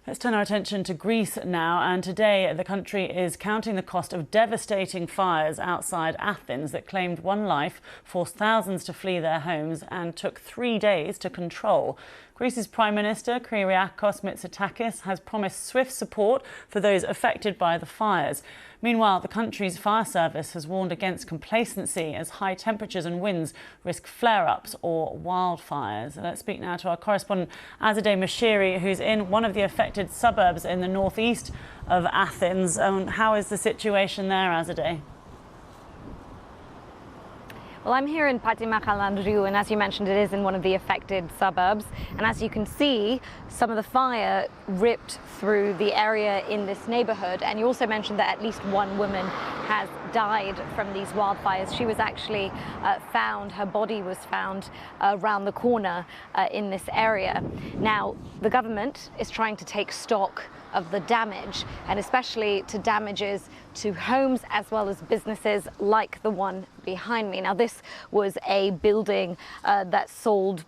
Let's turn our attention to Greece now, and today the country is counting the cost of devastating fires outside Athens that claimed one life, forced thousands to flee their homes and took 3 days to control. Greece's Prime Minister Kyriakos Mitsotakis has promised swift support for those affected by the fires. Meanwhile, the country's fire service has warned against complacency as high temperatures and winds risk flare-ups or wildfires. Let's speak now to our correspondent Azadeh Mashiri, who's in one of the affected suburbs in the northeast of Athens. How is the situation there, Azadeh? Well, I'm here in Patimokalandriou, and as you mentioned, it is in one of the affected suburbs. And as you can see, some of the fire ripped through the area in this neighborhood. And you also mentioned that at least one woman has died from these wildfires. She was actually found, her body was found around the corner in this area. Now, the government is trying to take stock of the damage, and especially to damages to homes as well as businesses like the one behind me. Now, this was a building that sold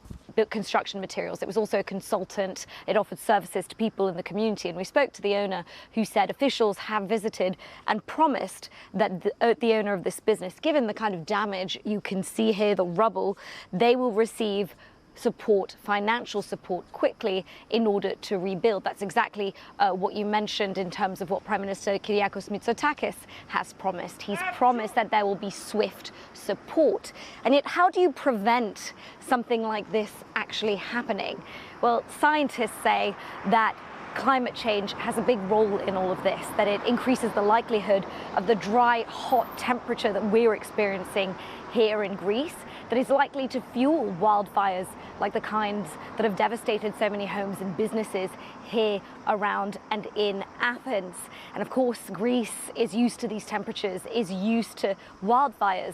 construction materials. It was also a consultant. It offered services to people in the community. And we spoke to the owner, who said officials have visited and promised that the owner of this business, given the kind of damage you can see here, the rubble, they will receive support, financial support quickly in order to rebuild. That's exactly what you mentioned in terms of what Prime Minister Kyriakos Mitsotakis has promised. He's promised that there will be swift support. And yet, how do you prevent something like this actually happening? Well, scientists say that climate change has a big role in all of this, that it increases the likelihood of the dry, hot temperature that we're experiencing here in Greece, that is likely to fuel wildfires like the kinds that have devastated so many homes and businesses here around and in Athens. And of course, Greece is used to these temperatures, is used to wildfires.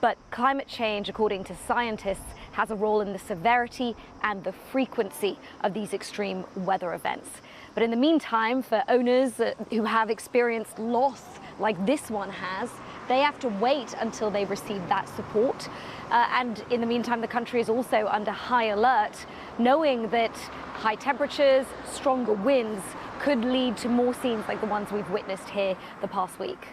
But climate change, according to scientists, has a role in the severity and the frequency of these extreme weather events. But in the meantime, for owners who have experienced loss like this one has, they have to wait until they receive that support. And in the meantime, the country is also under high alert, knowing that high temperatures, stronger winds could lead to more scenes like the ones we've witnessed here the past week.